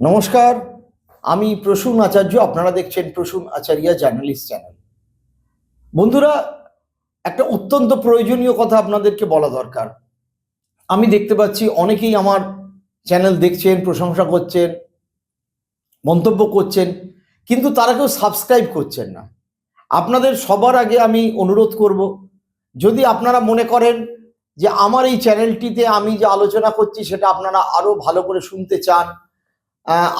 নমস্কার, আমি প্রসূন আচার্য। আপনারা দেখছেন প্রসূন আচার্য জার্নালিস্ট চ্যানেল। বন্ধুরা, একটা অত্যন্ত প্রয়োজনীয় কথা আপনাদেরকে বলা দরকার। আমি দেখতে পাচ্ছি অনেকেই আমার চ্যানেল দেখছেন, প্রশংসা করছেন, মন্তব্য করছেন, কিন্তু তারা কেউ সাবস্ক্রাইব করছেন না। আপনাদের সবার আগে আমি অনুরোধ করব, যদি আপনারা মনে করেন যে আমার এই চ্যানেলটিতে আমি যে আলোচনা করছি সেটা আপনারা আরও ভালো করে শুনতে চান,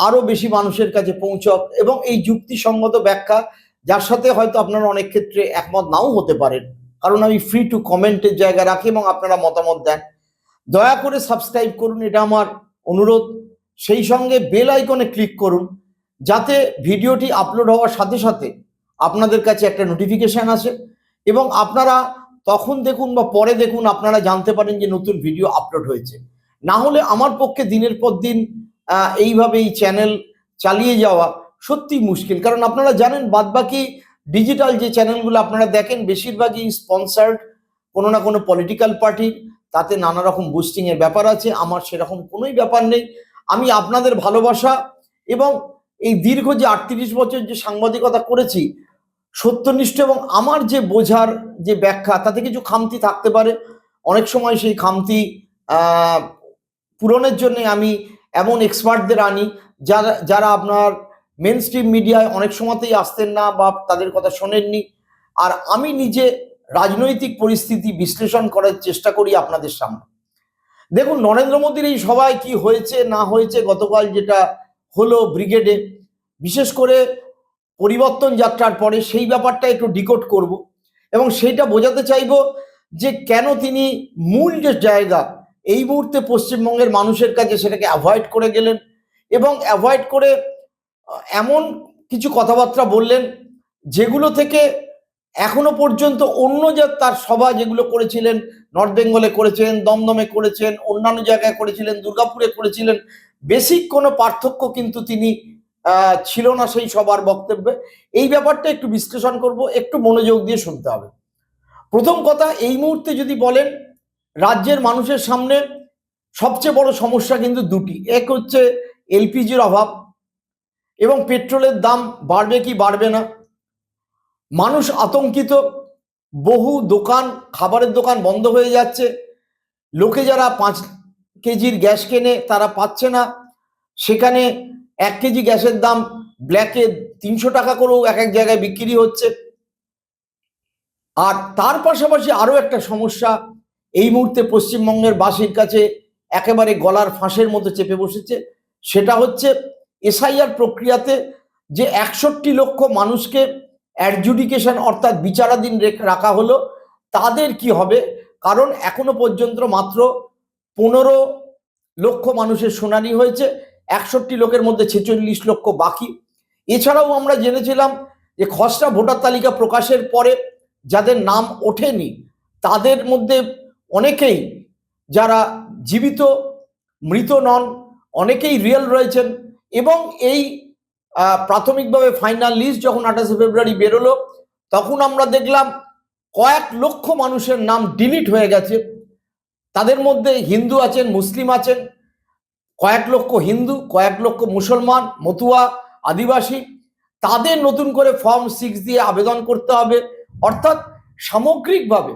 আরও বেশি মানুষের কাছে পৌঁছক এবং এই যুক্তিসঙ্গত ব্যাখ্যা, যার সাথে হয়তো আপনারা অনেক ক্ষেত্রে একমত নাও হতে পারেন, কারণ আমি ফ্রি টু কমেন্টের জায়গা রাখি এবং আপনারা মতামত দেন, দয়া করে সাবস্ক্রাইব করুন, এটা আমার অনুরোধ। সেই সঙ্গে বেল আইকনে ক্লিক করুন, যাতে ভিডিওটি আপলোড হওয়ার সাথে সাথে আপনাদের কাছে একটা নোটিফিকেশান আসে এবং আপনারা তখন দেখুন বা পরে দেখুন, আপনারা জানতে পারেন যে নতুন ভিডিও আপলোড হয়েছে। না হলে আমার পক্ষে দিনের পর দিন এইভাবে এই চ্যানেল চালিয়ে যাওয়া সত্যি মুশকিল, কারণ আপনারা জানেন বাদবাকি ডিজিটাল যে চ্যানেলগুলো আপনারা দেখেন বেশিরভাগই স্পন্সার্ড কোনো না কোনো পলিটিক্যাল পার্টির, তাতে নানা রকম বুস্টিংয়ের ব্যাপার আছে। আমার সেরকম কোনোই ব্যাপার নেই। আমি আপনাদের ভালোবাসা এবং এই দীর্ঘ যে 38 বছর যে সাংবাদিকতা করেছি সত্যনিষ্ঠ, এবং আমার যে বোঝার যে ব্যাখ্যা তাতে কিছু খামতি থাকতে পারে, অনেক সময় সেই খামতি পূরণের জন্য আমি এমন এক্সপার্টদের আনি যারা যারা আপনার মেন স্ট্রিম মিডিয়ায় অনেক সময়তেই আসতেন না বা তাদের কথা শোনেননি। আর আমি নিজে রাজনৈতিক পরিস্থিতি বিশ্লেষণ করার চেষ্টা করি আপনাদের সামনে। দেখুন, নরেন্দ্র মোদীর এই সভায় কি হয়েছে না হয়েছে, গতকাল যেটা হলো ব্রিগেডে, বিশেষ করে পরিবর্তন যাত্রার পরে সেই ব্যাপারটা একটু ডিকোড করব এবং সেইটা বোঝাতে চাইব যে কেন তিনি মূল যে জায়গা এই মুহূর্তে পশ্চিমবঙ্গের মানুষের কাছে সেটাকে অ্যাভয়েড করে গেলেন এবং অ্যাভয়েড করে এমন কিছু কথাবার্তা বললেন যেগুলো থেকে এখনো পর্যন্ত অন্য যে তার সভা যেগুলো করেছিলেন, নর্থ বেঙ্গলে করেছেন, দমদমে করেছেন, অন্যান্য জায়গায় করেছিলেন, দুর্গাপুরে করেছিলেন, বেসিক কোনো পার্থক্য কিন্তু তিনি ছিল না সেই সবার বক্তব্যে। এই ব্যাপারটা একটু বিশ্লেষণ করব, একটু মনোযোগ দিয়ে শুনতে হবে। প্রথম কথা, এই মুহূর্তে যদি বলেন রাজ্যের মানুষের সামনে সবচেয়ে বড় সমস্যা কিন্তু দুটি। এক হচ্ছে এলপিজির অভাব এবং পেট্রোলের দাম বাড়বে কি বাড়বে না। মানুষ আতঙ্কিত, বহু দোকান, খাবারের দোকান বন্ধ হয়ে যাচ্ছে, লোকে যারা 5 কেজির গ্যাস কেনে তারা পাচ্ছে না, সেখানে 1 কেজি গ্যাসের দাম ব্ল্যাকে 300 টাকা করেও এক এক জায়গায় বিক্রি হচ্ছে। আর তার পাশাপাশি আরও একটা সমস্যা এই মুহূর্তে পশ্চিমবঙ্গের বাসীর কাছে একেবারে গলার ফাঁসের মতো চেপে বসেছে, সেটা হচ্ছে এসআইআর প্রক্রিয়াতে যে 61 লক্ষ মানুষকে অ্যাডজুডিকেশন অর্থাৎ বিচারাধীন রাখা হলো, তাদের কি হবে? কারণ এখনো পর্যন্ত মাত্র 15 লক্ষ মানুষের শুনানি হয়েছে, 61 লোকের মধ্যে 46 লক্ষ বাকি। এছাড়াও আমরা জেনেছিলাম যে খসড়া ভোটার তালিকা প্রকাশের পরে যাদের নাম ওঠেনি তাদের মধ্যে অনেকেই যারা জীবিত, মৃত নন, অনেকেই রিয়েল রয়েছেন। এবং এই প্রাথমিকভাবে ফাইনাল লিস্ট যখন 28 ফেব্রুয়ারি বেরোলো, তখন আমরা দেখলাম কয়েক লক্ষ মানুষের নাম ডিলিট হয়ে গেছে। তাদের মধ্যে হিন্দু আছেন, মুসলিম আছেন, কয়েক লক্ষ হিন্দু, কয়েক লক্ষ মুসলমান, মতুয়া, আদিবাসী। তাদের নতুন করে ফর্ম 6 দিয়ে আবেদন করতে হবে। অর্থাৎ সামগ্রিকভাবে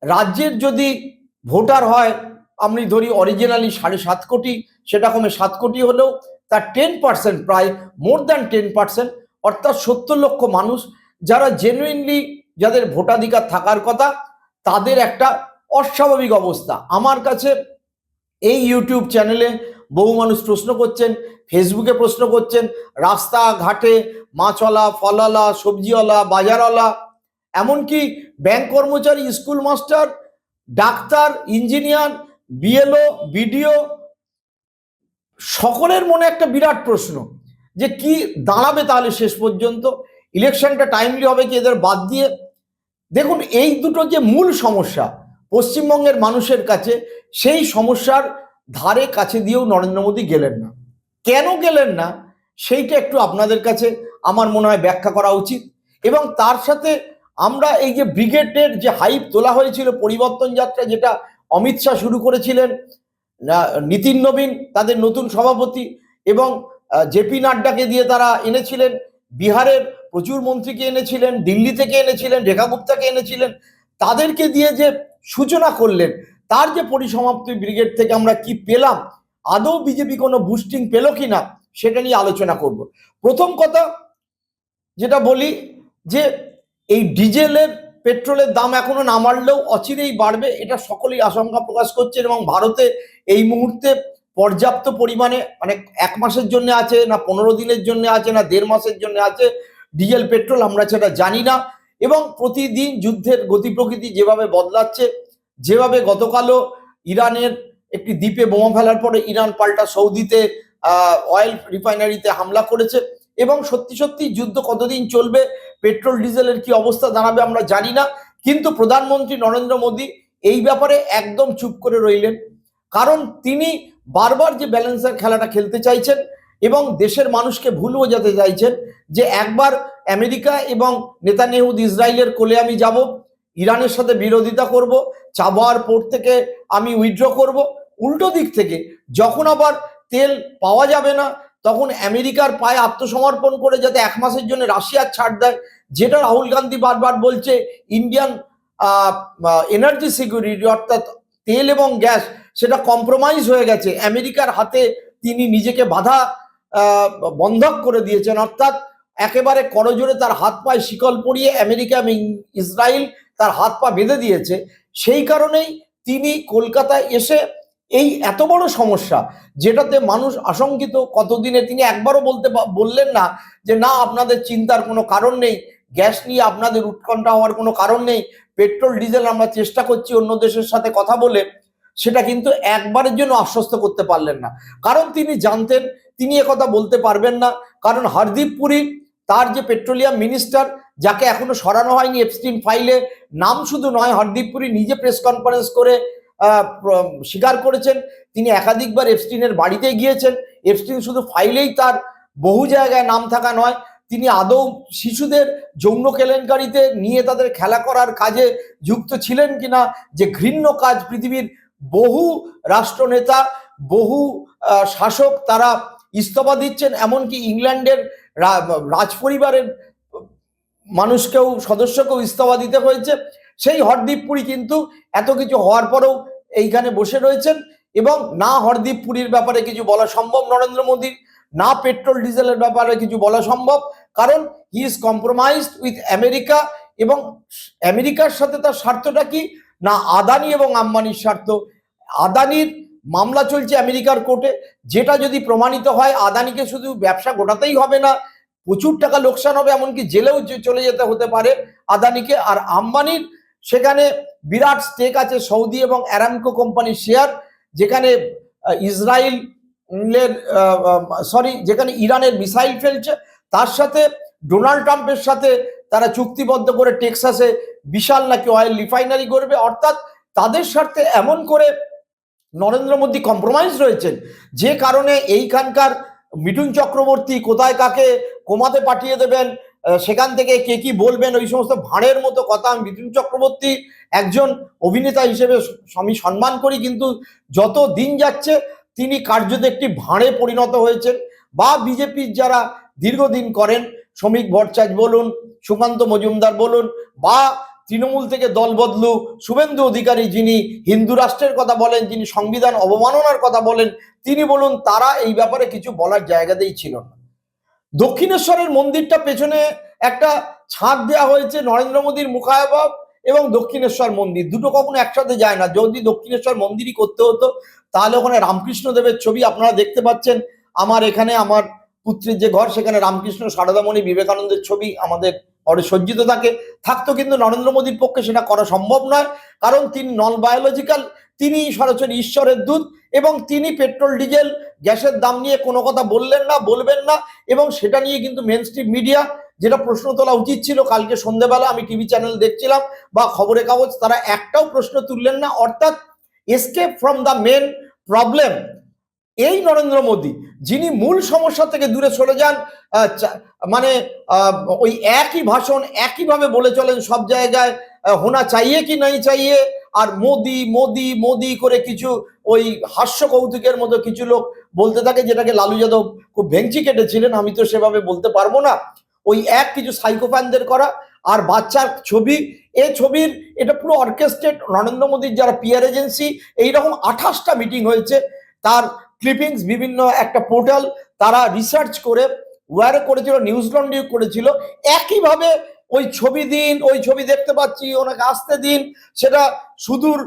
রাজ্যের যদি ভোটার হয়, আমি ধরি অরিজিনালি 7.5 কোটি, সেটা কমে 7 কোটি হলেও তার 10%, প্রায় মোর দ্যান 10%, অর্থাৎ 70 লক্ষ মানুষ যারা জেনুইনলি, যাদের ভোটাধিকার থাকার কথা, তাদের একটা অস্বাভাবিক অবস্থা। আমার কাছে এই ইউটিউব চ্যানেলে বহু মানুষ প্রশ্ন করছেন, ফেসবুকে প্রশ্ন করছেন, রাস্তাঘাটে মাছওয়ালা, ফলওয়ালা, সবজিওয়ালা, বাজারওয়ালা, এমনকি ব্যাংক কর্মচারী, school master, doctor, engineer, BLO, BDO, সকলের মনে একটা বিরাট প্রশ্ন যে কি দাঁড়াবে তাহলে শেষ পর্যন্ত, ইলেকশনটা টাইমলি হবে কি এদের বাদ দিয়ে। দেখুন, এই দুটো যে মূল সমস্যা পশ্চিমবঙ্গের মানুষের কাছে, সেই সমস্যার ধারে কাছে দিয়েও নরেন্দ্র মোদী গেলেন না। কেন গেলেন না সেইটা একটু আপনাদের কাছে আমার মনে হয় ব্যাখ্যা করা উচিত। এবং তার সাথে আমরা এই যে ব্রিগেডের যে হাইপ তোলা হয়েছিল পরিবর্তন যাত্রা, যেটা অমিত শাহ শুরু করেছিলেন, নীতিন নবীন তাদের নতুন সভাপতি, এবং জেপি নাড্ডাকে দিয়ে তারা এনেছিলেন, বিহারের প্রচুর মন্ত্রীকে এনেছিলেন, দিল্লি থেকে এনেছিলেন, রেখা গুপ্তাকে এনেছিলেন, তাদেরকে দিয়ে যে সূচনা করলেন, তার যে পরিসমাপ্তি ব্রিগেড থেকে আমরা কি পেলাম, আদৌ বিজেপি কোনো বুস্টিং পেল কিনা, সেটা নিয়ে আলোচনা করব। প্রথম কথা যেটা বলি যে এই ডিজেলের পেট্রোলের দাম এখনো না বাড়লেও অচিরেই বাড়বে, এটা সকলেই আশঙ্কা প্রকাশ করছেন। এবং ভারতে এই মুহূর্তে পর্যাপ্ত পরিমাণে, মানে 1 মাসের জন্য আছে না 15 দিনের জন্য আছে না 1.5 মাসের জন্য আছে ডিজেল পেট্রোল, আমরা সেটা জানি না। এবং প্রতিদিন যুদ্ধের গতি প্রকৃতি যেভাবে বদলাচ্ছে, যেভাবে গতকালও ইরানের একটি দ্বীপে বোমা ফেলার পরে ইরান পাল্টা সৌদিতে অয়েল রিফাইনারিতে হামলা করেছে, এবং সত্যি সত্যি যুদ্ধ কতদিন চলবে, পেট্রোল ডিজেলের কি অবস্থা দাঁড়াবে আমরা জানি না। কিন্তু প্রধানমন্ত্রী নরেন্দ্র মোদী এই ব্যাপারে একদম চুপ করে রইলেন, কারণ তিনি বারবার যে ব্যালেন্সের খেলাটা খেলতে চাইছেন এবং দেশের মানুষকে ভুল বোঝাতে চাইছেন যে একবার আমেরিকা এবং নেতানিয়াহু ইসরায়েলের কোলে আমি যাব, ইরানের সাথে বিরোধিতা করব, চাবার পোর্ট থেকে আমি উইথড্র করব। উল্টো দিক থেকে যখন আবার তেল পাওয়া যাবে না, তখন আমেরিকার পায়ে আত্মসমর্পণ করে যাতে 1 মাসের জন্য রাশিয়ার ছাড় দেয়, যেটা রাহুল গান্ধী বারবার বলছে ইন্ডিয়ান এনার্জি সিকিউরিটি, অর্থাৎ তেল এবং গ্যাস, সেটা কম্প্রোমাইজ হয়ে গেছে, আমেরিকার হাতে তিনি নিজেকে বাধা বন্ধক করে দিয়েছেন, অর্থাৎ একেবারে করজোড়ে তার হাত পায়ে শিকল পরিয়ে আমেরিকা এবং ইসরায়েল তার হাত পা বেঁধে দিয়েছে। সেই কারণেই তিনি কলকাতায় এসে এই এত বড় সমস্যা, যেটাতে মানুষ আশঙ্কিত কতদিনে, তিনি একবারও বললেন না যে না আপনাদের চিন্তার কোনো কারণ নেই, গ্যাস নিয়ে আপনাদের উৎকণ্ঠা হওয়ার কোনো কারণ নেই, পেট্রোল ডিজেল আমরা চেষ্টা করছি অন্য দেশের সাথে কথা বলে, সেটা কিন্তু একবারের জন্য আশ্বস্ত করতে পারলেন না। কারণ তিনি জানতেন তিনি একথা বলতে পারবেন না, কারণ হরদীপ পুরী তার যে পেট্রোলিয়াম মিনিস্টার, যাকে এখনো সরানো হয়নি এপস্টিন ফাইলে, নাম শুধু নয়, হরদীপ পুরী নিজে প্রেস কনফারেন্স করে স্বীকার করেছেন তিনি একাধিকবার এপস্টিনের বাড়িতে গিয়েছেন। এপস্টিন শুধু ফাইলেই তার বহু জায়গায় নাম থাকা নয়, তিনি আদৌ শিশুদের যৌন কেলেঙ্কারিতে নিয়ে তাদের খেলা করার কাজে যুক্ত ছিলেন কিনা, যে ঘৃণ্য কাজ পৃথিবীর বহু রাষ্ট্রনেতা, বহু শাসক তারা ইস্তফা দিচ্ছেন, এমনকি ইংল্যান্ডের রাজপরিবারের মানুষকেও, সদস্যকেও ইস্তফা দিতে হয়েছে। সেই হরদীপ পুরী কিন্তু এত কিছু হওয়ার পরেও এইখানে বসে রয়েছেন, এবং না হরদীপ পুরীর ব্যাপারে কিছু বলা সম্ভব নরেন্দ্র মোদীর, না পেট্রোল ডিজেলের ব্যাপারে কিছু বলা সম্ভব, কারণ he is compromised with America. এবং আমেরিকার সাথে তার স্বার্থটা কি, না আদানি এবং আম্বানির স্বার্থ। আদানির মামলা চলছে আমেরিকার কোর্টে, যেটা যদি প্রমাণিত হয় আদানিকে শুধু ব্যবসা গোটাতেই হবে না, প্রচুর টাকা লোকসান হবে, এমনকি জেলেও চলে যেতে হতে পারে আদানিকে। আর আম্বানির সেখানে বিরাট স্টেক আছে সৌদি এবং অ্যারামকো কোম্পানির শেয়ার, যেখানে যেখানে ইরানের মিসাইল ফেলছে, তার সাথে ডোনাল্ড ট্রাম্পের সাথে তারা চুক্তিবদ্ধ করে টেক্সাসে বিশাল নাকি অয়েল রিফাইনারি করবে। অর্থাৎ তাদের স্বার্থে এমন করে নরেন্দ্র মোদী কম্প্রোমাইজ রয়েছেন, যে কারণে এইখানকার মিঠুন চক্রবর্তী কোথায় কাকে কোমাতে পাঠিয়ে দেবেন, সেখান থেকে কে কি বলবেন, ওই সমস্ত ভাঁড়ের মতো কথা। মিঠুন চক্রবর্তী একজন অভিনেতা হিসেবে আমি সম্মান করি, কিন্তু যত দিন যাচ্ছে তিনি কার্যত একটি ভাঁড়ে পরিণত হয়েছেন। বা বিজেপির যারা দীর্ঘদিন করেন, শ্রমিক ভট্টাচার্য বলুন, সুকান্ত মজুমদার বলুন, বা তৃণমূল থেকে দল বদলু শুভেন্দু অধিকারী, যিনি হিন্দু রাষ্ট্রের কথা বলেন, যিনি সংবিধান অবমাননার কথা বলেন, তিনি বলুন, তারা এই ব্যাপারে কিছু বলার জায়গাতেই ছিল না। দক্ষিণেশ্বরের মন্দিরটা পেছনে একটা ছাদ দেওয়া হয়েছে, নরেন্দ্র মোদীর মুখাবয়ব এবং দক্ষিণেশ্বর মন্দির, দুটো কখনো একসাথে যায় না। যদি দক্ষিণেশ্বর মন্দিরই করতে হতো, তাহলে ওখানে রামকৃষ্ণ দেবের ছবি আপনারা দেখতে পাচ্ছেন, আমার এখানে আমার পুত্রের যে ঘর, সেখানে রামকৃষ্ণ, সারদামণি, বিবেকানন্দের ছবি আমাদের ঘরে সজ্জিত থাকতো। কিন্তু নরেন্দ্র মোদীর পক্ষে সেটা করা সম্ভব নয়, কারণ তিনি নন বায়োলজিক্যাল, তিনি সরাসরি ঈশ্বরের দূত, এবং তিনি পেট্রোল ডিজেল গ্যাসের দাম নিয়ে কোনো কথা বললেন না, বলবেন না। এবং সেটা নিয়ে কিন্তু মেন স্ট্রিম মিডিয়া, যেটা প্রশ্ন তোলা উচিত ছিল, কালকে সন্ধ্যেবেলা আমি টিভি চ্যানেল দেখছিলাম বা খবরের কাগজ, তারা একটাও প্রশ্ন তুললেন না। অর্থাৎ escape from the main problem. এই নরেন্দ্র মোদী, যিনি মূল সমস্যা থেকে দূরে সরে যান, মানে ওই একই ভাষণ একইভাবে বলে চলেন সব জায়গায়, হোনা চাইয়ে কি নাই চাইয়ে, আর মোদি মোদি মোদি করে কিছু ওই হাস্য কৌতুকের মতো কিছু লোক বলতে থাকে, যেটাকে লালু যাদব খুব ভেঙচি কেটেছিলেন, আমি তো সেভাবে বলতে পারবো না। ওই এক কিছু সাইকোপ্যানদের করা আর বাচ্চার ছবি, এই ছবির এটা পুরো অর্কেস্ট্রেট। নরেন্দ্র মোদীর যারা পিআর এজেন্সি, এইরকম 28টা মিটিং হয়েছে, তার ক্লিপিংস বিভিন্ন একটা পোর্টাল তারা রিসার্চ করে ওয়ার করেছিল, নিউজিল্যান্ডেও করেছিল। একইভাবে ওই ছবি দিন, ওই ছবি দেখতে পাচ্ছি, ওনাকে আসতে দিন, সেটা সুদূর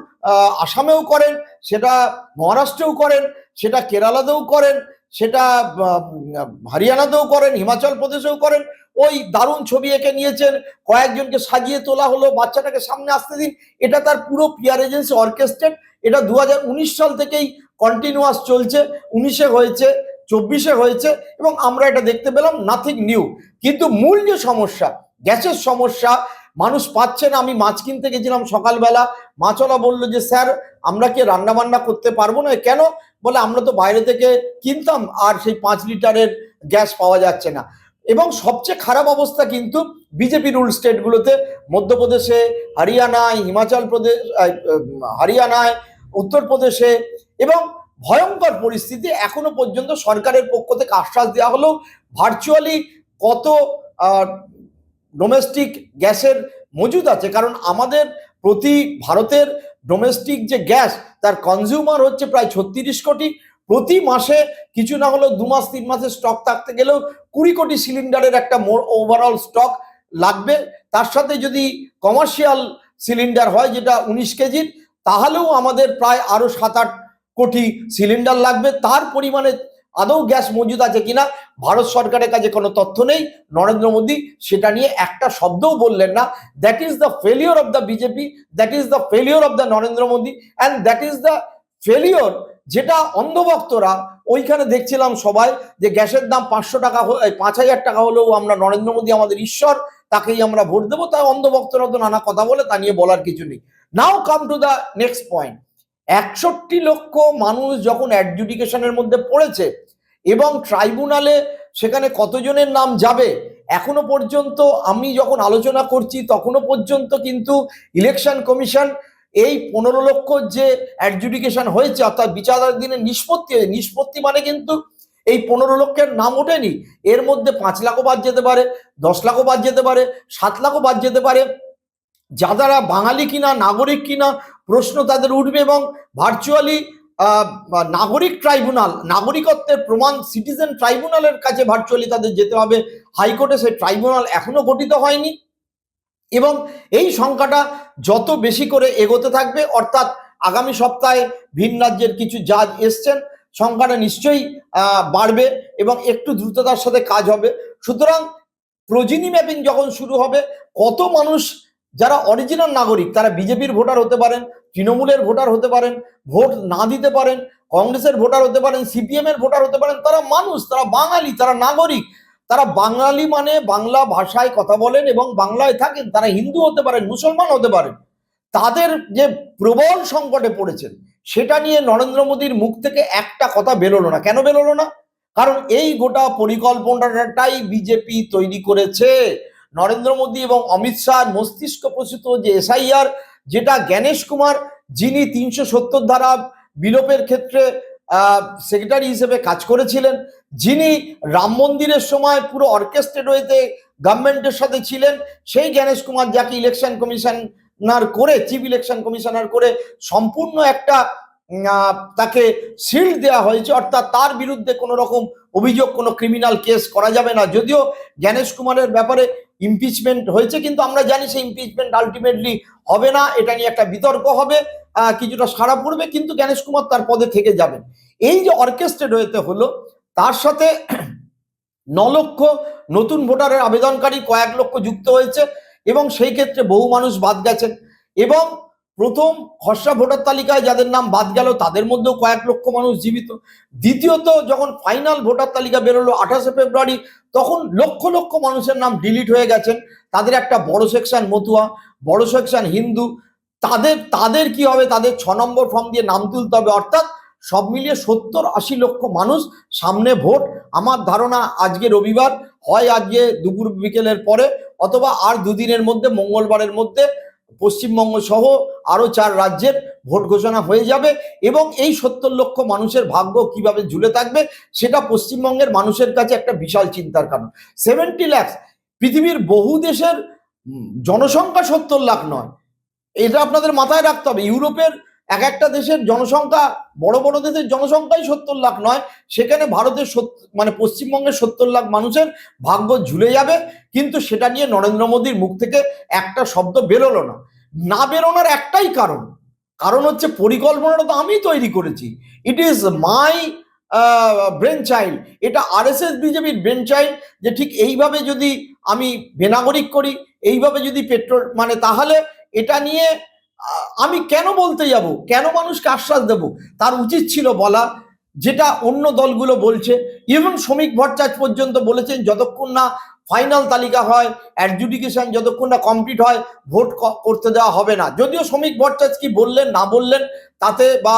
আসামেও করেন, সেটা মহারাষ্ট্রেও করেন, সেটা কেরালাতেও করেন, সেটা হরিয়ানাতেও করেন, হিমাচল প্রদেশেও করেন। ওই দারুণ ছবি এঁকে নিয়েছেন, কয়েকজনকে সাজিয়ে তোলা হলো, বাচ্চাটাকে সামনে আসতে দিন। এটা তার পুরো পিআর এজেন্সি অর্কেস্ট্রেট। এটা 2019 সাল থেকেই কন্টিনিউয়াস চলছে, 19-এ হয়েছে, 24-এ হয়েছে, এবং আমরা এটা দেখতে পেলাম, নাথিং নিউ। কিন্তু মূল যে সমস্যা, গ্যাসের সমস্যা, মানুষ পাচ্ছে না। আমি মাছ কিনতে গেছিলাম সকালবেলা, মাছওয়ালা বললো যে স্যার আমরা কি রান্না বান্না করতে পারবো না। কেন? বলে আমরা তো বাইরে থেকে কিনতাম, আর সেই 5 লিটারের গ্যাস পাওয়া যাচ্ছে না। এবং সবচেয়ে খারাপ অবস্থা কিন্তু বিজেপি রুল স্টেটগুলোতে, মধ্যপ্রদেশে, হরিয়ানায়, হিমাচল প্রদেশ, হরিয়ানায়, উত্তরপ্রদেশে। এবং ভয়ঙ্কর পরিস্থিতি। এখনো পর্যন্ত সরকারের পক্ষ থেকে আশ্বাস দেওয়া হলো ভার্চুয়ালি কত ডোমেস্টিক গ্যাসের মজুদ আছে, কারণ আমাদের প্রতি ভারতের ডোমেস্টিক যে গ্যাস, তার কনজিউমার হচ্ছে প্রায় 36 কোটি। প্রতি মাসে কিছু না হলেও 2 মাস 3 মাসের স্টক থাকতে গেলেও 20 কোটি সিলিন্ডারের একটা ওভারঅল স্টক লাগবে। তার সাথে যদি কমার্শিয়াল সিলিন্ডার হয় যেটা 19 কেজির, তাহলেও আমাদের প্রায় আরো 7-8 কোটি সিলিন্ডার লাগবে। তার পরিমাণে আদৌ গ্যাস মজুদ আছে কিনা ভারত সরকারের কাছে কোনো তথ্য নেই। নরেন্দ্র মোদী সেটা নিয়ে একটা শব্দও বললেন না। That is the failure of the BJP, that is the failure of the Narendra Modi, and that is the failure যেটা অন্ধভক্তরা ওইখানে দেখছিলাম সবাই, যে গ্যাসের দাম 500 টাকা, 5000 টাকা হলেও আমরা নরেন্দ্র মোদী আমাদের ঈশ্বর, তাকেই আমরা ভোট দেবো। তাই অন্ধভক্তরা তো নানা কথা বলে, তা নিয়ে বলার কিছু নেই। Now come to the next point. 61 লক্ষ মানুষ যখন অ্যাডজুডিকেশনের মধ্যে পড়েছে, এবং ট্রাইব্যুনালে সেখানে কতজনের নাম যাবে এখনো পর্যন্ত আমি যখন আলোচনা করছি, তখনও পর্যন্ত কিন্তু ইলেকশন কমিশন এই 15 লক্ষ যে অ্যাডজুডিকেশন হয়েছে, অর্থাৎ বিচারাধীনের নিষ্পত্তি মানে কিন্তু এই 15 লক্ষের নাম ওঠেনি। এর মধ্যে 5 লাখও বাদ যেতে পারে, 10 লাখও বাদ যেতে পারে, 7 লাখও বাদ যেতে পারে। যারা বাঙালি কিনা, নাগরিক কিনা প্রশ্ন তাদের উঠবে। এবং ভার্চুয়ালি নাগরিক ট্রাইব্যুনাল, নাগরিকত্বের প্রমাণ সিটিজেন ট্রাইব্যুনালের কাছে ভার্চুয়ালি তাদের যেতে হবে হাইকোর্টে। সেই ট্রাইব্যুনাল এখনো গঠিত হয়নি। এবং এই সংখ্যাটা যত বেশি করে এগোতে থাকবে, অর্থাৎ আগামী সপ্তাহে ভিন রাজ্যের কিছু জাজ এসছেন, সংখ্যাটা নিশ্চয়ই বাড়বে এবং একটু দ্রুততার সাথে কাজ হবে। সুতরাং প্রোজিনি ম্যাপিং যখন শুরু হবে, কত মানুষ যারা অরিজিনাল নাগরিক, তারা বিজেপির ভোটার হতে পারেন, তৃণমূলের ভোটার হতে পারেন, ভোট না দিতে পারেন, কংগ্রেসের ভোটার হতে পারেন, সিপিএম এর ভোটার হতে পারেন, তারা মানুষ, তারা বাঙালি, তারা নাগরিক, তারা বাঙালি মানে বাংলা ভাষায় কথা বলেন এবং বাংলায় থাকেন, তারা হিন্দু হতে পারেন, মুসলমান হতে পারেন। তাদের যে প্রবল সংকটে পড়েছেন, সেটা নিয়ে নরেন্দ্র মোদীর মুখ থেকে একটা কথা বেরোলো না। কেন বেরোলো না? কারণ এই গোটা পরিকল্পনাটাই বিজেপি তৈরি করেছে। নরেন্দ্র মোদী এবং অমিত শাহ মস্তিষ্ক প্রসূত যে এসআইআর, যেটা জ্ঞানেশ কুমার, যিনি 370 ধারা বিলোপের ক্ষেত্রে সেক্রেটারি হিসেবে কাজ করেছিলেন, যিনি রাম মন্দিরের সময় পুরো অর্কেস্ট্রেট হয়েতে গভর্নমেন্টের সাথে ছিলেন, সেই জ্ঞানেশ কুমার, যাকে ইলেকশন কমিশনার করে, চিফ ইলেকশন কমিশনার করে সম্পূর্ণ একটা তাকে শিল্ড দেওয়া হয়েছে, অর্থাৎ তার বিরুদ্ধে কোনো রকম অভিযোগ, কোনো ক্রিমিনাল কেস করা যাবে না। যদিও জ্ঞানেশ কুমারের ব্যাপারে ইমপিচমেন্ট হয়েছে, কিন্তু আমরা জানি সেই ইমপিচমেন্ট আলটিমেটলি হবে না। এটা নিয়ে একটা বিতর্ক হবে, কিছুটা সাড়া পড়বে, কিন্তু জ্ঞানেশ কুমার তার পদে থেকে যাবেন। এই যে অর্কেস্ট্রেট হইতে হলো, তার সাথে 9 লক্ষ নতুন ভোটারের আবেদনকারী কয়েক লক্ষ যুক্ত হয়েছে, এবং সেই ক্ষেত্রে বহু মানুষ বাদ গেছেন। এবং প্রথম খসড়া ভোটার তালিকায় যাদের নাম বাদ গেল, তাদের মধ্যেও কয়েক লক্ষ মানুষ জীবিত। দ্বিতীয়ত, যখন ফাইনাল ভোটার তালিকা বেরোলো 28 ফেব্রুয়ারি, তখন লক্ষ লক্ষ মানুষের নাম ডিলিট হয়ে গেছেন। তাদের একটা বড় সেকশন মতুয়া, বড় সেকশন হিন্দু, তাদের কি হবে? তাদের 6 নম্বর ফর্ম দিয়ে নাম তুলতে হবে। অর্থাৎ সব মিলিয়ে 70-80 লক্ষ মানুষ সামনে ভোট। আমার ধারণা আজকে রবিবার, হয় আজকে দুপুর বিকেলের পরে, অথবা আর দুদিনের মধ্যে, মঙ্গলবারের মধ্যে পশ্চিমবঙ্গ সহ আরো 4 রাজ্যের ভোট ঘোষণা হয়ে যাবে এবং এই 70 লক্ষ মানুষের ভাগ্য কিভাবে ঝুলে থাকবে সেটা পশ্চিমবঙ্গের মানুষের কাছে একটা বিশাল চিন্তার কারণ। 70 লাখ, পৃথিবীর বহু দেশের জনসংখ্যা 70 লাখ নয়, এটা আপনাদের মাথায় রাখতে হবে। ইউরোপের এক একটা দেশের জনসংখ্যা, বড় বড় দেশের জনসংখ্যাই 70 লাখ নয়, সেখানে ভারতের মানে পশ্চিমবঙ্গের 70 লাখ মানুষের ভাগ্য ঝুলে যাবে। কিন্তু সেটা নিয়ে নরেন্দ্র মোদীর মুখ থেকে একটা শব্দ বেরোলো না। না বেরোনোর একটাই কারণ হচ্ছে পরিকল্পনাটা তো আমি তৈরি করেছি, it is my brain child, এটা আরএসএস বিজেপির ব্রেন চাইল্ড, যে ঠিক এইভাবে যদি আমি বেনাগরিক করি, এইভাবে যদি পেট্রোল মানে, তাহলে এটা নিয়ে আমি কেন বলতে যাব, কেন মানুষকে আশ্বাস দেব? তার উচিত ছিল বলা, যেটা অন্য দলগুলো বলছে। ইভেন শ্রমিক ভট্টাচার্য পর্যন্ত বলেছেন যতক্ষণ না ফাইনাল তালিকা হয়, অ্যাডজুডিকেশন যতক্ষণ না কমপ্লিট হয়, ভোট করতে দেওয়া হবে না। যদিও শ্রমিক ভট্টাচার্য কি বললেন না বললেন তাতে, বা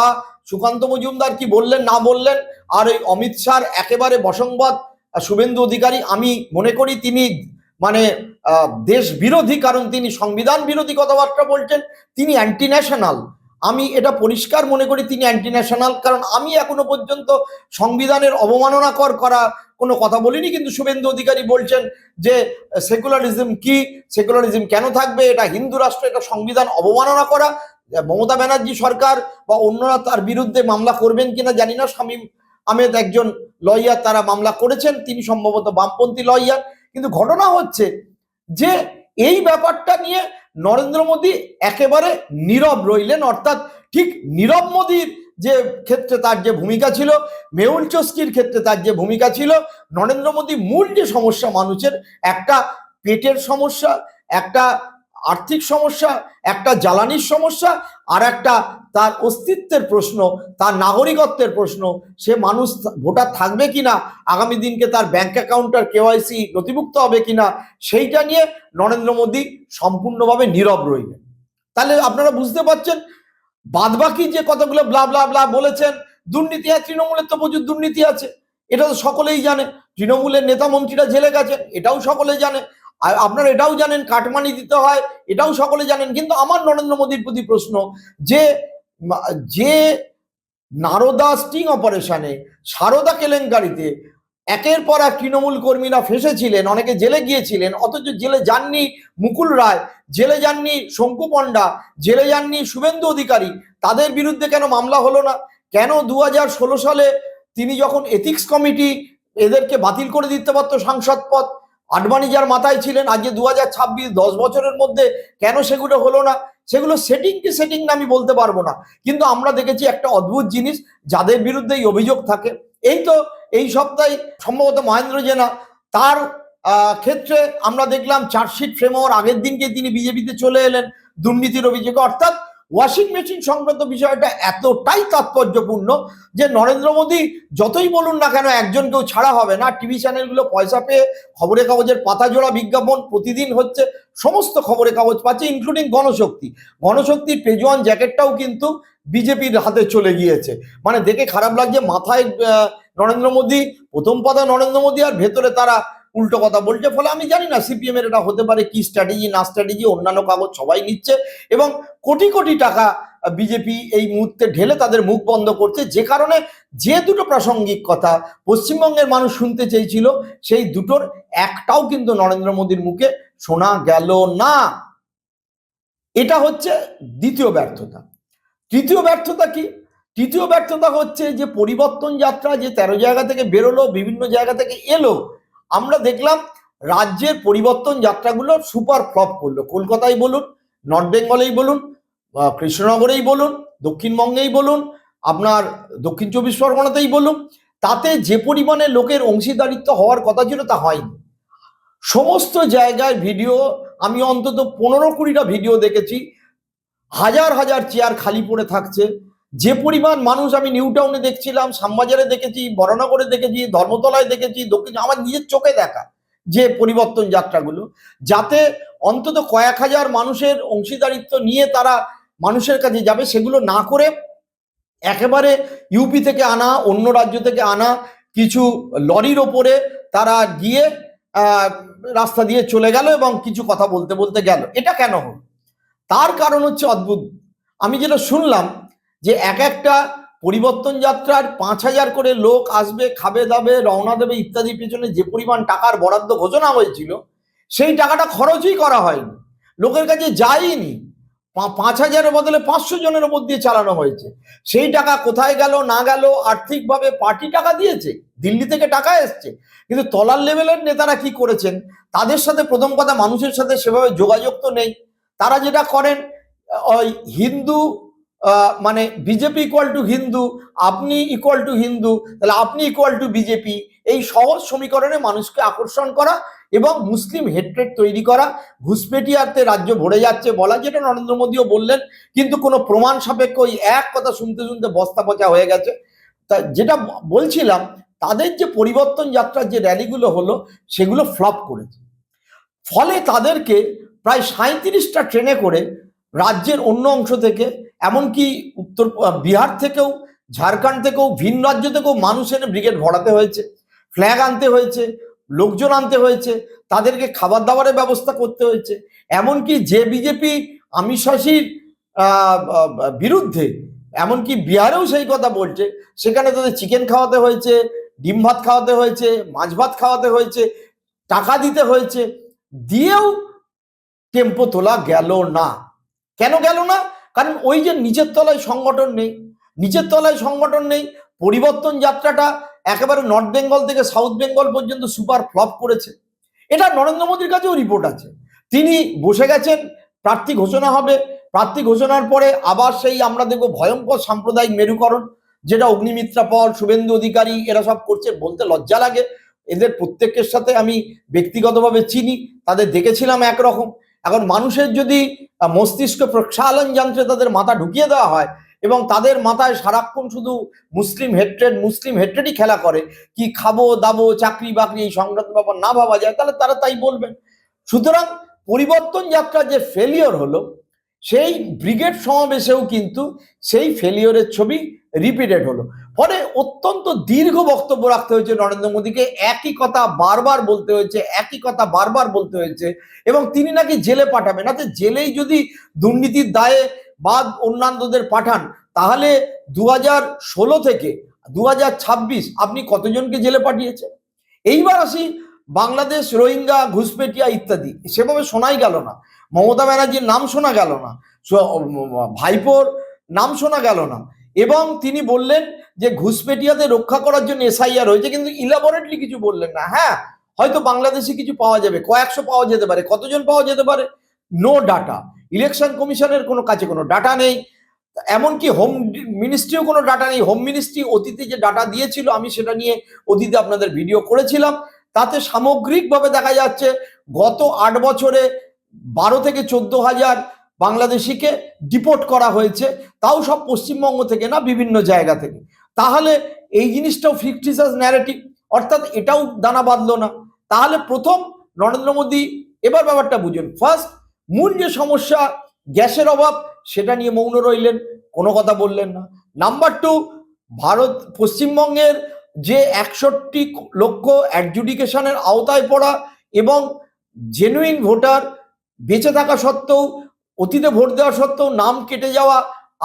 সুকান্ত মজুমদার কি বললেন না বললেন, আর ওই অমিত শাহর একেবারে বসংবাদ শুভেন্দু অধিকারী, আমি মনে করি তিনি মানে দেশ বিরোধী, কারণ তিনি সংবিধান বিরোধী কথাবার্তা বলছেন, তিনি অ্যান্টি ন্যাশনাল। আমি এটা পরিষ্কার মনে করি তিনি অ্যান্টি ন্যাশনাল, কারণ আমি এখনো পর্যন্ত সংবিধানের অবমাননাকর করা কোনো কথা বলিনি। কিন্তু শুভেন্দু অধিকারী বলছেন যে সেকুলারিজম কি, সেকুলারিজম কেন থাকবে, এটা হিন্দু রাষ্ট্র, এটা সংবিধান অবমাননা করা। মমতা ব্যানার্জি সরকার বা অন্যরা তার বিরুদ্ধে মামলা করবেন কিনা জানি না, শামীম আহমেদ একজন লয়ার, তারা মামলা করেছেন, তিনি সম্ভবত বামপন্থী লয়ার। কিন্তু ঘটনা হচ্ছে যে এই ব্যাপারটা নিয়ে নরেন্দ্র মোদী একেবারে নীরব রইলেন, অর্থাৎ ঠিক নীরব মোদীর যে ক্ষেত্রে তার যে ভূমিকা ছিল, মেহুল চস্কির ক্ষেত্রে তার যে ভূমিকা ছিল, নরেন্দ্র মোদী মূল যে সমস্যা মানুষের, একটা পেটের সমস্যা, একটা আর্থিক সমস্যা, একটা জ্বালানির সমস্যা, আর একটা তার অস্তিত্বের প্রশ্ন, তার নাগরিকত্বের প্রশ্ন, সে মানুষ ভোটার থাকবে কিনা, আগামী দিনকে তার ব্যাংক অ্যাকাউন্ট আর কেওয়াইসি নথিভুক্ত হবে কিনা, সেইটা নিয়ে নরেন্দ্র মোদী সম্পূর্ণভাবে নীরব রইলেন। তাহলে আপনারা বুঝতে পারছেন বাদবাকি যে কতগুলো ব্লা ব্লা ব্লা বলেছেন, দুর্নীতি, তৃণমূলের তো প্রচুর দুর্নীতি আছে, এটা তো সকলেই জানে। তৃণমূলের নেতা মন্ত্রীরা জেলে গেছেন, এটাও সকলে জানে। আর আপনারা এটাও জানেন কাটমানি দিতে হয়, এটাও সকলে জানেন। কিন্তু আমার নরেন্দ্র মোদীর প্রতি প্রশ্ন, যে যে নারদা স্টিং অপারেশনে, সারদা কেলেঙ্কারিতে একের পর এক তৃণমূল কর্মীরা ফেসেছিলেন, অনেকে জেলে গিয়েছিলেন, অথচ জেলে যাননি মুকুল রায়, জেলে যাননি শঙ্কু পণ্ডা, জেলে যাননি শুভেন্দু অধিকারী, তাদের বিরুদ্ধে কেন মামলা হলো না? কেন 2016 সালে তিনি যখন এথিক্স কমিটি এদেরকে বাতিল করে দিতে পারতো সাংসদ পদ, আডবাণী যার মাথায় ছিলেন, আজকে 2026, 10 বছরের মধ্যে কেন সেগুলো হলো না? সেগুলো সেটিং কি সেটিং না আমি বলতে পারবো না, কিন্তু আমরা দেখেছি একটা অদ্ভুত জিনিস, যাদের বিরুদ্ধে এই অভিযোগ থাকে, এই তো এই সপ্তাহে সম্ভবত মহেন্দ্র জেনা, তার ক্ষেত্রে আমরা দেখলাম চার্জশিট ফ্রেম হওয়ার আগের দিনকে তিনি বিজেপিতে চলে এলেন দুর্নীতির অভিযোগে। অর্থাৎ ওয়াশিং মেশিন সংক্রান্ত বিষয়টা এতটাই তাৎপর্যপূর্ণ যে নরেন্দ্র মোদী যতই বলুন না কেন একজন কেউ ছাড়া হবে না। টিভি চ্যানেলগুলো পয়সা পেয়ে খবরের কাগজের পাতা জোড়া বিজ্ঞাপন প্রতিদিন হচ্ছে, সমস্ত খবরের কাগজ পাচ্ছে, ইনক্লুডিং গণশক্তি। গণশক্তির পেজওয়ান জ্যাকেটটাও কিন্তু বিজেপির হাতে চলে গিয়েছে। মানে দেখে খারাপ লাগছে, মাথায় নরেন্দ্র মোদী, প্রথম পাতা নরেন্দ্র মোদী, আর ভেতরে তারা উল্টো কথা বলছে। ফলে আমি জানি না সিপিএম এর এটা হতে পারে কি স্ট্র্যাটেজি না স্ট্র্যাটেজি, অন্যান্য কাগজ সবাই নিচ্ছে এবং কোটি কোটি টাকা বিজেপি এই মুহূর্তে ঢেলে তাদের মুখ বন্ধ করছে, যে কারণে যে দুটো প্রাসঙ্গিক কথা পশ্চিমবঙ্গের মানুষ শুনতে চেয়েছিল সেই দুটোর একটাও কিন্তু নরেন্দ্র মোদীর মুখে শোনা গেল না। এটা হচ্ছে দ্বিতীয় ব্যর্থতা। তৃতীয় ব্যর্থতা কি? তৃতীয় ব্যর্থতা হচ্ছে যে পরিবর্তন যাত্রা যে 13 জায়গা থেকে বেরোলো, বিভিন্ন জায়গা থেকে এলো, আমরা দেখলাম রাজ্যের পরিবর্তন যাত্রাগুলো সুপার ফ্লপ করলো। কলকাতায় বলুন, নর্থ বেঙ্গলেই বলুন, কৃষ্ণনগরেই বলুন, দক্ষিণবঙ্গেই বলুন, আপনার দক্ষিণ 24 পরগনাতেই বলুন, তাতে যে পরিমাণে লোকের অংশীদারিত্ব হওয়ার কথা ছিল তা হয়নি। সমস্ত জায়গায় ভিডিও, আমি অন্তত 15-20টা ভিডিও দেখেছি, হাজার হাজার চেয়ার খালি পড়ে থাকছে। যে পরিমাণ মানুষ আমি নিউ টাউনে দেখছিলাম, শ্যামবাজারে দেখেছি, বরানগরে দেখেছি, ধর্মতলায় দেখেছি, দক্ষিণ, আমার নিজের চোখে দেখা যে পরিবর্তন যাত্রাগুলো, যাতে অন্তত কয়েক হাজার মানুষের অংশীদারিত্ব নিয়ে তারা মানুষের কাছে যাবে, সেগুলো না করে একেবারে ইউপি থেকে আনা, অন্য রাজ্য থেকে আনা কিছু লরির ওপরে তারা গিয়ে রাস্তা দিয়ে চলে গেল এবং কিছু কথা বলতে বলতে গেল। এটা কেন হল? তার কারণ হচ্ছে অদ্ভুত। আমি যেটা শুনলাম যে একটা পরিবর্তন যাত্রার 5,000 করে লোক আসবে, খাবে দাবে, রওনা দেবে ইত্যাদি পেছনে যে পরিমাণ টাকার বরাদ্দ ঘোষণা হয়েছিল সেই টাকাটা খরচই করা হয়নি, লোকের কাছে যায়নি। 5,000-এর বদলে 500 জনের ওপর দিয়ে চালানো হয়েছে। সেই টাকা কোথায় গেল না গেল, আর্থিকভাবে পার্টি টাকা দিয়েছে, দিল্লি থেকে টাকা এসছে, কিন্তু তলার লেভেলের নেতারা কি করেছেন, তাদের সাথে প্রথম কথা মানুষের সাথে সেভাবে যোগাযোগ তো নেই। তারা যেটা করেন, ওই হিন্দু মানে বিজেপি ইকুয়াল টু হিন্দু, আপনি ইকুয়াল টু হিন্দু, তাহলে আপনি ইকুয়াল টু বিজেপি, এই সহজ সমীকরণে মানুষকে আকর্ষণ করা এবং মুসলিম হেট্রেড তৈরি করা। ঘুষপেটিয়াতে রাজ্য ভরে যাচ্ছে বলা, যেটা নরেন্দ্র মোদীও বললেন, কিন্তু কোনো প্রমাণ সাপেক্ষ ওই এক কথা শুনতে শুনতে বস্তা পচা হয়ে গেছে। তা যেটা বলছিলাম, তাদের যে পরিবর্তন যাত্রার যে র্যালিগুলো হলো সেগুলো ফ্লপ করেছে। ফলে তাদেরকে প্রায় 37টা ট্রেনে করে রাজ্যের অন্য অংশ থেকে, এমনকি উত্তর বিহার থেকেও, ঝাড়খণ্ড থেকেও, ভিন রাজ্য থেকেও মানুষ এনে ব্রিগেড ভরাতে হয়েছে, ফ্ল্যাগ আনতে হয়েছে, লোকজন আনতে হয়েছে, তাদেরকে খাবার দাবারের ব্যবস্থা করতে হয়েছে। এমনকি যে বিজেপি আমিষাসীর বিরুদ্ধে, এমনকি বিহারেও সেই কথা বলছে, সেখানে তাদের চিকেন খাওয়াতে হয়েছে, ডিম ভাত খাওয়াতে হয়েছে, মাছ ভাত খাওয়াতে হয়েছে, টাকা দিতে হয়েছে, দিয়েও টেম্পো তোলা গেল না। কেন গেল না? কারণ ওই যে নিচের তলায় সংগঠন নেই, নিচের তলায় সংগঠন নেই। পরিবর্তন যাত্রাটা একেবারে নর্থ বেঙ্গল থেকে সাউথ বেঙ্গল পর্যন্ত সুপার ফ্লপ করেছে। এটা নরেন্দ্র মোদীর কাছেও রিপোর্ট আছে। তিনি বসে গেছেন, প্রার্থী ঘোষণা হবে, প্রার্থী ঘোষণার পরে আবার সেই আমরা দেখবো ভয়ঙ্কর সাম্প্রদায়িক মেরুকরণ, যেটা অগ্নিমিত্রা পল, শুভেন্দু অধিকারী এরা সব করছে। বলতে লজ্জা লাগে, এদের প্রত্যেকের সাথে আমি ব্যক্তিগতভাবে চিনি, তাদের দেখেছিলাম একরকম। এখন মানুষের যদি মস্তিষ্ক প্রক্ষালন যন্ত্রে তাদের মাথা ঢুকিয়ে দেওয়া হয় এবং তাদের মাথায় সারাক্ষণ শুধু মুসলিম হেট্রেডই খেলা করে, কি খাবো দাবো চাকরি বাকরি এই সংক্রান্ত ব্যাপার না ভাবা যায়, তাহলে তারা তাই বলবেন। সুতরাং পরিবর্তন যাত্রার যে ফেলিওর হলো, সেই ব্রিগেড সমাবেশেও কিন্তু সেই ফেলিওরের ছবি রিপিটেড হলো। ফলে অত্যন্ত দীর্ঘ বক্তব্য রাখতে হয়েছে নরেন্দ্র মোদীকে, একই কথা বারবার বলতে হয়েছে, একই কথা বারবার বলতে হয়েছে। এবং তিনি নাকি জেলে পাঠাবেন, না জেলেই যদি দুর্নীতির দায়ে বা অন্যান্যদের পাঠান, তাহলে 2016 থেকে 2026 আপনি কতজনকে জেলে পাঠিয়েছেন? এইবার আসি বাংলাদেশ, রোহিঙ্গা, ঘুষপেটিয়া ইত্যাদি, সেভাবে শোনাই গেল না। মমতা ব্যানার্জির নাম শোনা গেল না, ভাইপোর নাম শোনা গেল না। এবং তিনি বললেন যে ঘুষপেটিয়াতে রক্ষা করার জন্য এসআইআর হয়েছে, কিন্তু ইলাবোরেটলি কিছু বললেন না। হ্যাঁ, হয়তো বাংলাদেশে কিছু পাওয়া যাবে, কয়েকশো পাওয়া যেতে পারে, কতজন পাওয়া যেতে পারে, নো ডাটা। ইলেকশন কমিশনের কোনো কাছে কোনো ডাটা নেই, এমনকি হোম মিনিস্ট্রিও কোনো ডাটা নেই। হোম মিনিস্ট্রি অতীতে যে ডাটা দিয়েছিল, আমি সেটা নিয়ে অতীতে আপনাদের ভিডিও করেছিলাম, তাতে সামগ্রিকভাবে দেখা যাচ্ছে গত 8 বছরে 12 থেকে 14,000 বাংলাদেশিকে ডিপোর্ট করা হয়েছে, তাও সব পশ্চিমবঙ্গ থেকে না, বিভিন্ন জায়গা থেকে। তাহলে এই জিনিসটাও ফিকটিশিয়াস ন্যারেটিভ, অর্থাৎ এটাও দানা বাঁধলো না। তাহলে প্রথম নরেন্দ্র মোদী, এবার ব্যাপারটা বুঝুন, ফার্স্ট মূল যে সমস্যা গ্যাসের অভাব, সেটা নিয়ে মৌন রইলেন, কোনো কথা বললেন না। নাম্বার 2, পশ্চিমবঙ্গের যে 61 লক্ষ অ্যাডজুডিকেশনের আওতায় পড়া এবং জেনুইন ভোটার বেঁচে থাকা সত্ত্বেও, অতীতে ভোট দেওয়া সত্ত্বেও নাম কেটে যাওয়া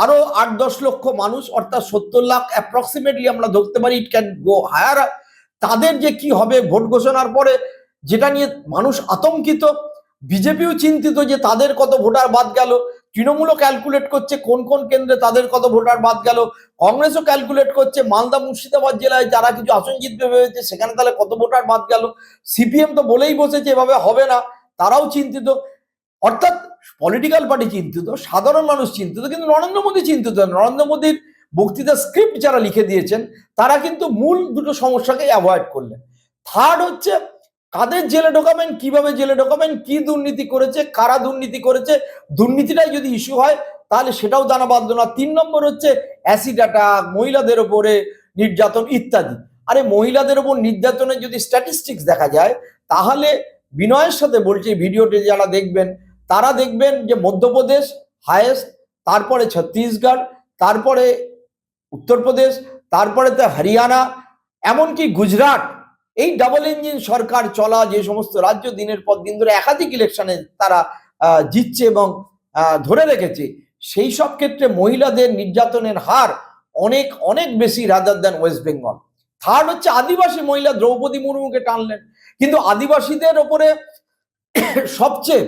আরো 8-10 লক্ষ মানুষ, অর্থাৎ 70 লাখ অ্যাপ্রক্সিমেটলি আমরা ধরতে পারি, ইট ক্যান গো হায়ার। তাদের যে কি হবে ভোট ঘোষণার পরে, যেটা নিয়ে মানুষ আতঙ্কিত। বিজেপিও চিন্তিত যে তাদের কত ভোটার বাদ গেল, তৃণমূলও ক্যালকুলেট করছে কোন কোন কেন্দ্রে তাদের কত ভোটার বাদ গেল, কংগ্রেসও ক্যালকুলেট করছে মালদা মুর্শিদাবাদ জেলায় যারা কিছু আসন জিতবে ভেবেছে সেখানে তাহলে কত ভোটার বাদ গেল। সিপিএম তো বলেই বসেছে এভাবে হবে না, তারাও চিন্তিত। অর্থাৎ পলিটিক্যাল পার্টি চিন্তিত, সাধারণ মানুষ চিন্তিত, কিন্তু নরেন্দ্র মোদী চিন্তিত। নরেন্দ্র মোদীর বক্তৃতার স্ক্রিপ্ট যারা লিখে দিয়েছেন তারা কিন্তু মূল দুটো সমস্যাকে অ্যাভয়েড করলেন। থার্ড হচ্ছে কাদের জেলে ঢোকাবেন, কিভাবে জেলে ঢোকাবেন, কি দুর্নীতি করেছে, কারা দুর্নীতি করেছে, দুর্নীতিটাই যদি ইস্যু হয় তাহলে সেটাও দানা বাঁধলো না। 3 নম্বর হচ্ছে অ্যাসিড অ্যাটাক, মহিলাদের ওপরে নির্যাতন ইত্যাদি। আরে মহিলাদের ওপর নির্যাতনের যদি স্ট্যাটিস্টিক্স দেখা যায়, তাহলে বিনয়ের সাথে বলছি, ভিডিওটি যারা দেখবেন তারা দেখবেন যে মধ্যপ্রদেশ হায়েস্ট, তারপরে ছত্তিশগড়, তারপরে উত্তরপ্রদেশ, তারপরে তো হরিয়ানা, এমনকি গুজরাট। এই ডাবল ইঞ্জিন সরকার চলা যে সমস্ত রাজ্য দিনের পর দিন ধরে একাধিক ইলেকশনে তারা জিতছে এবং ধরে রেখেছে, সেই সব ক্ষেত্রে মহিলাদের নির্যাতনের হার অনেক অনেক বেশি rather than West Bengal. Third হচ্ছে আদিবাসী মহিলা দ্রৌপদী মুর্মুকে টানলেন, কিন্তু আদিবাসীদের ওপরে সবচেয়ে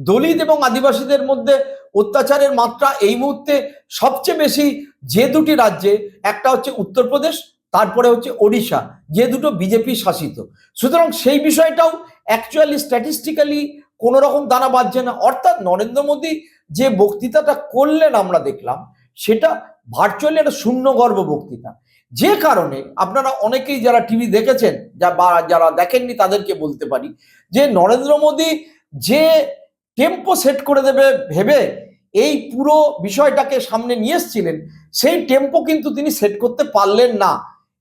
দলিত এবং আদিবাসীদের মধ্যে অত্যাচারের মাত্রা এই মুহূর্তে সবচেয়ে বেশি যে দুটি রাজ্যে, একটা হচ্ছে উত্তরপ্রদেশ, তারপরে হচ্ছে ওড়িশা, যে দুটো বিজেপি শাসিত। সুতরাং সেই বিষয়টাও অ্যাকচুয়ালি স্ট্যাটিস্টিক্যালি কোনো রকম দানা বাজছে না। অর্থাৎ নরেন্দ্র মোদী যে বক্তৃতাটা করলেন আমরা দেখলাম, সেটা ভার্চুয়ালি একটা শূন্যগর্ভ বক্তৃতা। যে কারণে আপনারা অনেকেই যারা টিভি দেখেছেন বা যারা দেখেননি তাদেরকে বলতে পারি যে নরেন্দ্র মোদী যে টেম্পো সেট করে দেবে ভেবে এই পুরো বিষয়টাকে সামনে নিয়ে এসেছিলেন, সেই টেম্পো কিন্তু তিনি সেট করতে পারলেন না।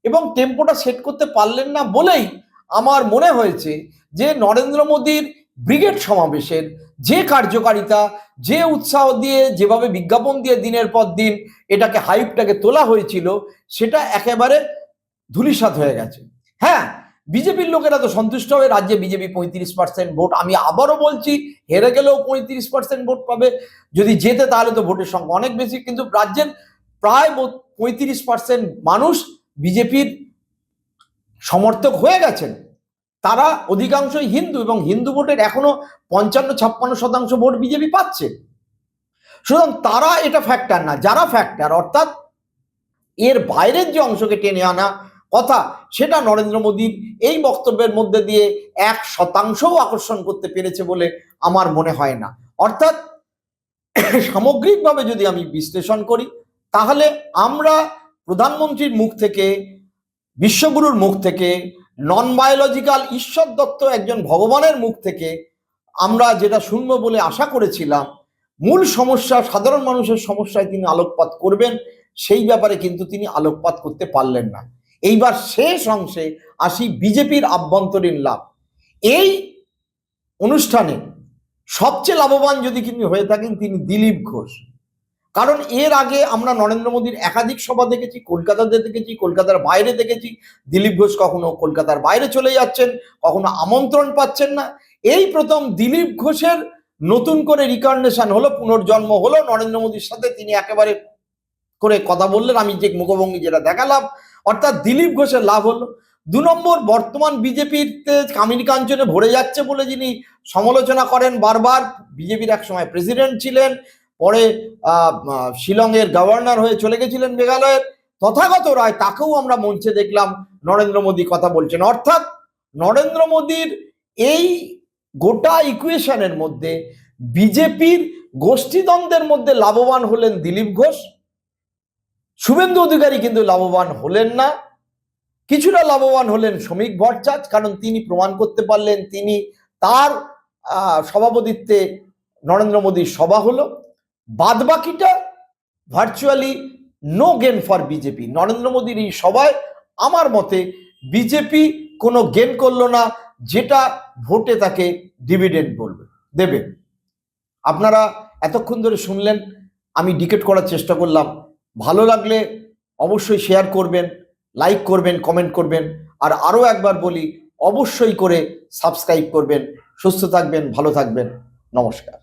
এবং টেম্পোটা সেট করতে পারলেন না বলেই আমার মনে হয়েছে যে নরেন্দ্র মোদীর ব্রিগেড সমাবেশের যে কার্যকারিতা, যে উৎসাহ দিয়ে, যেভাবে বিজ্ঞাপন দিয়ে দিনের পর দিন এটাকে হাইপটাকে তোলা হয়েছিল, সেটা একেবারে ধূলিসাৎ হয়ে গেছে। হ্যাঁ, বিজেপির লোকেরা তো সন্তুষ্ট হবে, রাজ্যে বিজেপি 35% ভোট, আমি আবারও বলছি হেরে গেলেও 35% ভোট পাবে, যদি জেতে তাহলে তো ভোটের সংখ্যা অনেক বেশি। কিন্তু রাজ্যের প্রায় 35% মানুষ বিজেপির সমর্থক হয়ে গেছেন, তারা অধিকাংশই হিন্দু, এবং হিন্দু ভোটের এখনো 55-56% ভোট বিজেপি পাচ্ছে। সুতরাং তারা এটা ফ্যাক্টর না, যারা ফ্যাক্টর অর্থাৎ এর বাইরের যে অংশকে টেনে আনা কথা, সেটা নরেন্দ্র মোদীর এই বক্তব্যের মধ্যে দিয়ে 1% আকর্ষণ করতে পেরেছে বলে আমার মনে হয় না। অর্থাৎ সামগ্রিকভাবে যদি আমি বিশ্লেষণ করি, তাহলে আমরা প্রধানমন্ত্রীর মুখ থেকে, বিশ্বগুরুর মুখ থেকে, নন বায়োলজিক্যাল ঈশ্বর দত্ত একজন ভগবানের মুখ থেকে আমরা যেটা শুনবো বলে আশা করেছিলাম, মূল সমস্যা, সাধারণ মানুষের সমস্যায় তিনি আলোকপাত করবেন, সেই ব্যাপারে কিন্তু তিনি আলোকপাত করতে পারলেন না। এইবার শেষ অংশে আসি বিজেপির আভ্যন্তরীণ লাভ। এই অনুষ্ঠানে সবচেয়ে লাভবান যদি তিনি হয়ে থাকেন, তিনি দিলীপ ঘোষ। কারণ এর আগে আমরা নরেন্দ্র মোদীর একাধিক সভা দেখেছি, কলকাতাতে দেখেছি, কলকাতার বাইরে দেখেছি। দিলীপ ঘোষ কখনো কলকাতার বাইরে চলে যাচ্ছেন, কখনো আমন্ত্রণ পাচ্ছেন না। এই প্রথম দিলীপ ঘোষের নতুন করে রিকার্নেশন হলো, পুনর্জন্ম হলো নরেন্দ্র মোদীর সাথে। তিনি একেবারে করে কথা বললেন, আমি যে মুখভঙ্গি যেটা দেখালাম, অর্থাৎ দিলীপ ঘোষের লাভ হলো। 2 নম্বর, বর্তমান বিজেপিতে কামিনী কাঞ্চনে ভরে যাচ্ছে বলে যিনি সমালোচনা করেন বারবার, বিজেপির এক সময় প্রেসিডেন্ট ছিলেন, পরে শিলংয়ের গভর্নর হয়ে চলে গেছিলেন মেঘালয়ের, তথাগত রায়, তাকেও আমরা মঞ্চে দেখলাম নরেন্দ্র মোদী কথা বলছেন। অর্থাৎ নরেন্দ্র মোদীর এই গোটা ইকুয়েশনের মধ্যে বিজেপির গোষ্ঠীদ্বন্দ্বের মধ্যে লাভবান হলেন দিলীপ ঘোষ। শুভেন্দু অধিকারী কিন্তু লাভবান হলেন না। কিছুটা লাভবান হলেন শ্রমিক ভট্টাচার্য, কারণ তিনি প্রমাণ করতে পারলেন তিনি, তার সভাপতিত্বে নরেন্দ্র মোদীর সভা হলো। বাদবাকিটা virtually no gain for BJP. Narendra মোদীর এই সভায় আমার মতে বিজেপি কোনো গেন করলো না, যেটা ভোটে তাকে ডিভিডেন্ড দেবে। আপনারা এতক্ষণ ধরে শুনলেন, আমি ডিকেট করার চেষ্টা করলাম। ভালো লাগলে অবশ্যই শেয়ার করবেন, লাইক করবেন, কমেন্ট করবেন, আর আরও একবার বলি, অবশ্যই করে সাবস্ক্রাইব করবেন। সুস্থ থাকবেন, ভালো থাকবেন, নমস্কার।